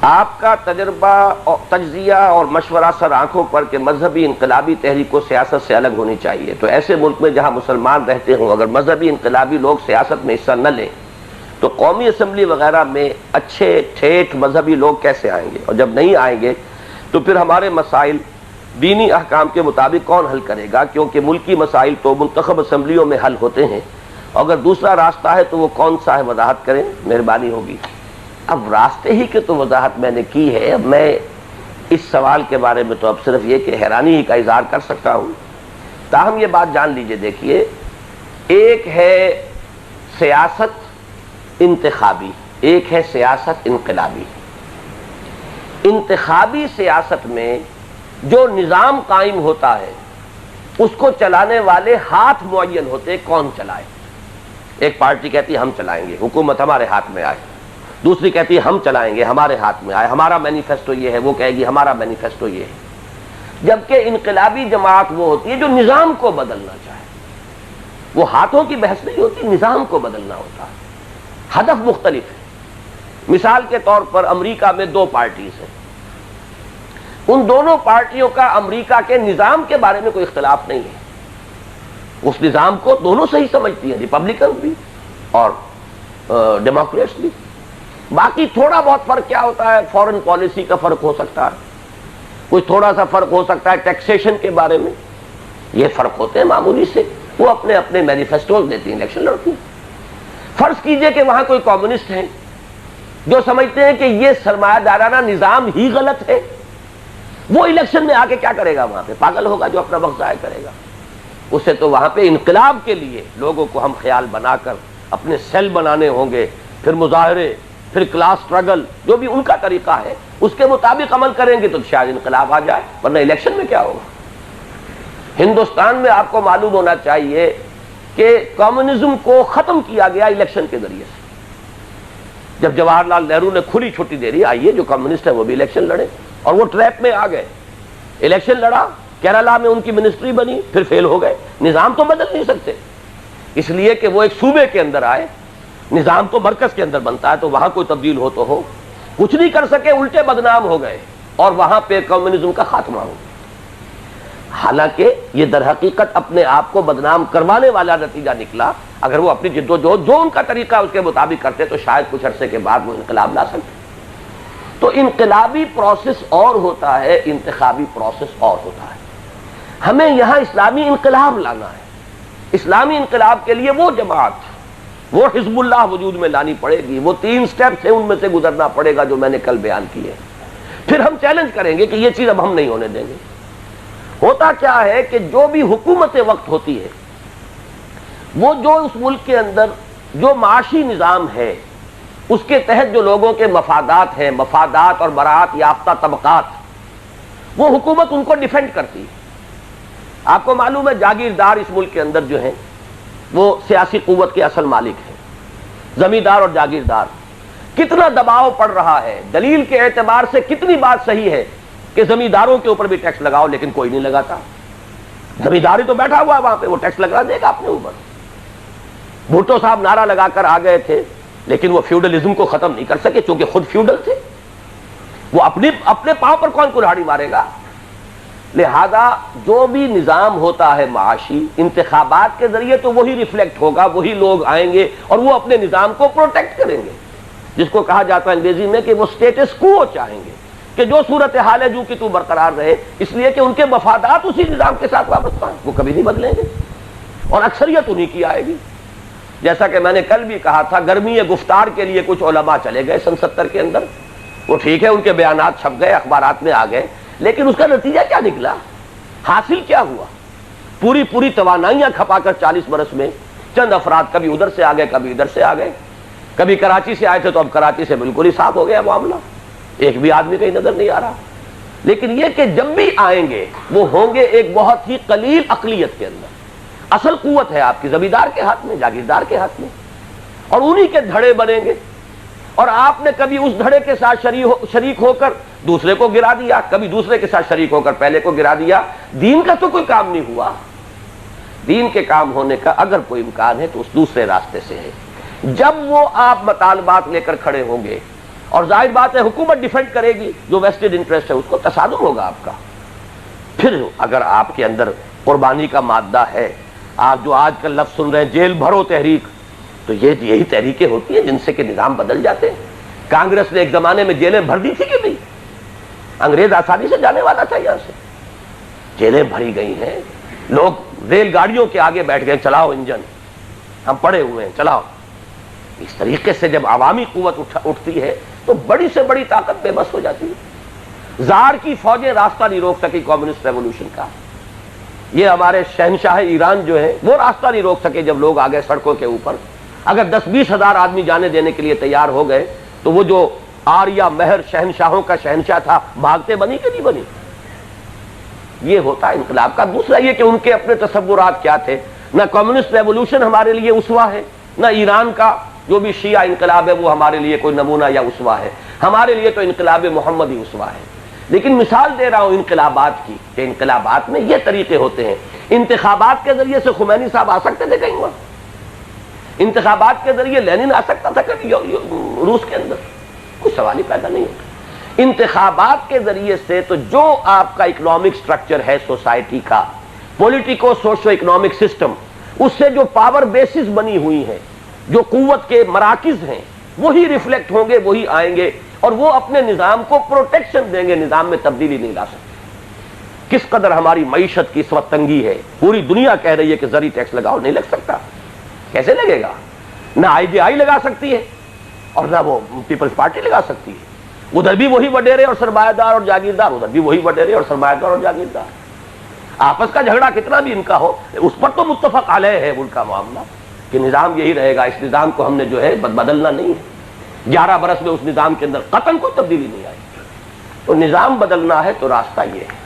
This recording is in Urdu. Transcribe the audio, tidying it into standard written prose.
آپ کا تجربہ اور تجزیہ اور مشورہ سر آنکھوں پر کہ مذہبی انقلابی تحریک کو سیاست سے الگ ہونی چاہیے، تو ایسے ملک میں جہاں مسلمان رہتے ہوں اگر مذہبی انقلابی لوگ سیاست میں حصہ نہ لیں تو قومی اسمبلی وغیرہ میں اچھے ٹھیٹھ مذہبی لوگ کیسے آئیں گے؟ اور جب نہیں آئیں گے تو پھر ہمارے مسائل دینی احکام کے مطابق کون حل کرے گا؟ کیونکہ ملکی مسائل تو منتخب اسمبلیوں میں حل ہوتے ہیں، اگر دوسرا راستہ ہے تو وہ کون سا ہے؟ وضاحت کریں، مہربانی ہوگی۔ اب راستے ہی کی تو وضاحت میں نے کی ہے، اب میں اس سوال کے بارے میں تو اب صرف یہ کہ حیرانی ہی کا اظہار کر سکتا ہوں۔ تاہم یہ بات جان لیجئے، دیکھیے، ایک ہے سیاست انتخابی، ایک ہے سیاست انقلابی۔ انتخابی سیاست میں جو نظام قائم ہوتا ہے اس کو چلانے والے ہاتھ معین ہوتے، کون چلائے۔ ایک پارٹی کہتی ہے ہم چلائیں گے، حکومت ہمارے ہاتھ میں آئے، دوسری کہتی ہے ہم چلائیں گے، ہمارے ہاتھ میں آئے، ہمارا مینیفیسٹو یہ ہے، وہ کہے گی ہمارا مینیفیسٹو یہ ہے۔ جبکہ انقلابی جماعت وہ ہوتی ہے جو نظام کو بدلنا چاہے، وہ ہاتھوں کی بحث نہیں ہوتی، نظام کو بدلنا ہوتا ہے، ہدف مختلف ہے۔ مثال کے طور پر امریکہ میں دو پارٹیز ہیں، ان دونوں پارٹیوں کا امریکہ کے نظام کے بارے میں کوئی اختلاف نہیں ہے، اس نظام کو دونوں صحیح سمجھتی ہیں، ریپبلکن بھی اور ڈیموکریٹس بھی۔ باقی تھوڑا بہت فرق کیا ہوتا ہے؟ فورن پالیسی کا فرق ہو سکتا ہے، کچھ تھوڑا سا فرق ہو سکتا ہے ٹیکسیشن کے بارے میں، یہ فرق ہوتے ہیں معمولی سے، وہ اپنے اپنے مینیفیسٹوز دیتی ہیں، الیکشن لڑتی ہیں۔ فرض کیجئے کہ وہاں کوئی کمیونسٹ ہیں جو سمجھتے ہیں کہ یہ سرمایہ دارانہ نظام ہی غلط ہے، وہ الیکشن میں آ کے کیا کرے گا؟ وہاں پہ پاگل ہوگا جو اپنا وقت ضائع کرے گا۔ اسے تو وہاں پہ انقلاب کے لیے لوگوں کو ہم خیال بنا کر اپنے سیل بنانے ہوں گے، پھر مظاہرے، پھر کلاس سٹرگل، جو بھی ان کا طریقہ ہے اس کے مطابق عمل کریں گے تو شاید انقلاب آ جائے، ورنہ الیکشن میں کیا ہوگا؟ ہندوستان میں آپ کو معلوم ہونا چاہیے کہ کمیونزم کو ختم کیا گیا الیکشن کے ذریعے سے۔ جب جواہر لال نہرو نے کھلی چھٹی دے دی، آئیے جو کمیونسٹ ہیں وہ بھی الیکشن لڑے، اور وہ ٹریپ میں آ گئے، الیکشن لڑا، کیرالہ میں ان کی منسٹری بنی، پھر فیل ہو گئے۔ نظام تو بدل نہیں سکتے، اس لیے کہ وہ ایک صوبے کے اندر آئے، نظام تو مرکز کے اندر بنتا ہے، تو وہاں کوئی تبدیل ہو تو ہو، کچھ نہیں کر سکے، الٹے بدنام ہو گئے اور وہاں پہ کمیونزم کا خاتمہ ہو گیا۔ حالانکہ یہ در حقیقت اپنے آپ کو بدنام کروانے والا نتیجہ نکلا۔ اگر وہ اپنی جدوجہد جو ان کا طریقہ اس کے مطابق کرتے تو شاید کچھ عرصے کے بعد وہ انقلاب لا سکتے۔ تو انقلابی پروسیس اور ہوتا ہے، انتخابی پروسیس اور ہوتا ہے۔ ہمیں یہاں اسلامی انقلاب لانا ہے۔ اسلامی انقلاب کے لیے وہ جماعت، وہ حزب اللہ وجود میں لانی پڑے گی، وہ 3 سٹیپس ہیں ان میں سے گزرنا پڑے گا جو میں نے کل بیان کیے۔ پھر ہم چیلنج کریں گے کہ یہ چیز اب ہم نہیں ہونے دیں گے۔ ہوتا کیا ہے کہ جو بھی حکومت وقت ہوتی ہے، وہ جو اس ملک کے اندر جو معاشی نظام ہے اس کے تحت جو لوگوں کے مفادات ہیں، مفادات اور براعت یافتہ طبقات، وہ حکومت ان کو ڈیفینڈ کرتی ہے۔ آپ کو معلوم ہے جاگیردار اس ملک کے اندر جو ہیں وہ سیاسی قوت کے اصل مالک ہیں، زمیندار اور جاگیردار۔ کتنا دباؤ پڑ رہا ہے، دلیل کے اعتبار سے کتنی بات صحیح ہے کہ زمینداروں کے اوپر بھی ٹیکس لگاؤ، لیکن کوئی نہیں لگاتا۔ زمینداری تو بیٹھا ہوا ہے وہاں پہ، وہ ٹیکس لگا دے گا اپنے اوپر۔ بھٹو صاحب نعرہ لگا کر آ گئے تھے، لیکن وہ فیوڈلزم کو ختم نہیں کر سکے چونکہ خود فیوڈل تھے۔ وہ اپنے پاؤں پر کون کلہاڑی مارے گا؟ لہذا جو بھی نظام ہوتا ہے معاشی، انتخابات کے ذریعے تو وہی ریفلیکٹ ہوگا، وہی لوگ آئیں گے اور وہ اپنے نظام کو پروٹیکٹ کریں گے، جس کو کہا جاتا ہے انگریزی میں کہ وہ سٹیٹس کو چاہیں گے، کہ جو صورتحال ہے جو کہ تو برقرار رہے، اس لیے کہ ان کے مفادات اسی نظام کے ساتھ وابستہ ہیں، وہ کبھی نہیں بدلیں گے اور اکثریت انہی کی آئے گی۔ جیسا کہ میں نے کل بھی کہا تھا، گرمی گفتار کے لیے کچھ علماء چلے گئے سن 70 کے اندر، وہ ٹھیک ہے، ان کے بیانات چھپ گئے، اخبارات میں آ گئے، لیکن اس کا نتیجہ کیا نکلا؟ حاصل کیا ہوا؟ پوری توانائیاں کھپا کر 40 برس میں چند افراد کبھی ادھر سے آ گئے، کبھی ادھر سے آ گئے، کبھی کراچی سے آئے تھے تو اب کراچی سے بالکل ہی صاف ہو گیا معاملہ، ایک بھی آدمی کہیں نظر نہیں آ رہا۔ لیکن یہ کہ جب بھی آئیں گے وہ ہوں گے ایک بہت ہی قلیل اقلیت کے اندر۔ اصل قوت ہے آپ کی زمیندار کے ہاتھ میں، جاگیردار کے ہاتھ میں، اور انہی کے دھڑے بنیں گے، اور آپ نے کبھی اس دھڑے کے ساتھ شریک ہو کر دوسرے کو گرا دیا، کبھی دوسرے کے ساتھ شریک ہو کر پہلے کو گرا دیا۔ دین کا تو کوئی کام نہیں ہوا۔ دین کے کام ہونے کا اگر کوئی امکان ہے تو اس دوسرے راستے سے ہے۔ جب وہ آپ مطالبات لے کر کھڑے ہوں گے اور ظاہر بات ہے حکومت ڈیفینڈ کرے گی جو ویسٹڈ انٹرسٹ ہے، اس کو تصادم ہوگا آپ کا. پھر اگر آپ کے اندر قربانی کا مادہ ہے، آپ جو آج کل لفظ سن رہے ہیں جیل بھرو تحریک، تو یہی تحریکیں ہوتی ہیں جن سے کہ نظام بدل جاتے ہیں. کانگریس نے ایک زمانے میں جیلیں بھر دی تھی کہ نہیں؟ انگریز آسانی سے جانے والا تھا یہاں سے. جیلیں بھری گئی ہیں، لوگ ریل گاڑیوں کے آگے بیٹھ گئے، چلاؤ انجن، ہم پڑے ہوئے ہیں چلاؤ. اس طریقے سے جب عوامی قوت اٹھتی ہے تو بڑی سے بڑی طاقت بے بس ہو جاتی ہے. زار کی فوجیں راستہ نہیں روک سکی کمیونسٹ ریولوشن کا. یہ ہمارے شہنشاہ ایران جو ہے وہ راستہ نہیں روک سکے جب لوگ آگے سڑکوں کے اوپر. اگر 10-20 ہزار آدمی جانے دینے کے لیے تیار ہو گئے تو وہ جو آریہ مہر شہنشاہوں کا شہنشاہ تھا بھاگتے بنی کہ نہیں بنی؟ یہ ہوتا ہے انقلاب کا. دوسرا یہ کہ ان کے اپنے تصورات کیا تھے. نہ کمیونسٹ ریولوشن ہمارے لیے اسوہ ہے، نہ ایران کا جو بھی شیعہ انقلاب ہے وہ ہمارے لیے کوئی نمونہ یا اسوہ ہے. ہمارے لیے تو انقلاب محمدی اسوہ ہے. لیکن مثال دے رہا ہوں انقلابات کی کہ انقلابات میں یہ طریقے ہوتے ہیں. انتخابات کے ذریعے سے خمینی صاحب آ سکتے تھے کہیں وہاں؟ انتخابات کے ذریعے لینن آ سکتا تھا کبھی روس کے اندر؟ کوئی سوال ہی پیدا نہیں ہوتا. انتخابات کے ذریعے سے تو جو آپ کا اکنامک سٹرکچر ہے سوسائٹی کا، پولیٹیکو سوشو اکنامک سسٹم، اس سے جو پاور بیسز بنی ہوئی ہیں، جو قوت کے مراکز ہیں، وہی ریفلیکٹ ہوں گے، وہی آئیں گے اور وہ اپنے نظام کو پروٹیکشن دیں گے. نظام میں تبدیلی نہیں لا سکتے. کس قدر ہماری معیشت کی اس وقت تنگی ہے، پوری دنیا کہہ رہی ہے کہ زرعی ٹیکس لگاؤ، نہیں لگ سکتا. کیسے لگے گا؟ نہ IGI لگا سکتی ہے اور نہ وہ پیپلز پارٹی لگا سکتی ہے. ادھر بھی وہی وڈیرے اور سرمایہ دار اور جاگیردار، ادھر بھی وہی وڈیرے اور سرمایہ دار اور جاگیردار. آپس کا جھگڑا کتنا بھی ان کا ہو، اس پر تو متفق علیہ ہے ان کا معاملہ کہ نظام یہی رہے گا. اس نظام کو ہم نے جو ہے بدلنا نہیں ہے. 11 برس میں اس نظام کے اندر قطعاً کوئی تبدیلی نہیں آئی. تو نظام بدلنا ہے تو راستہ یہ ہے.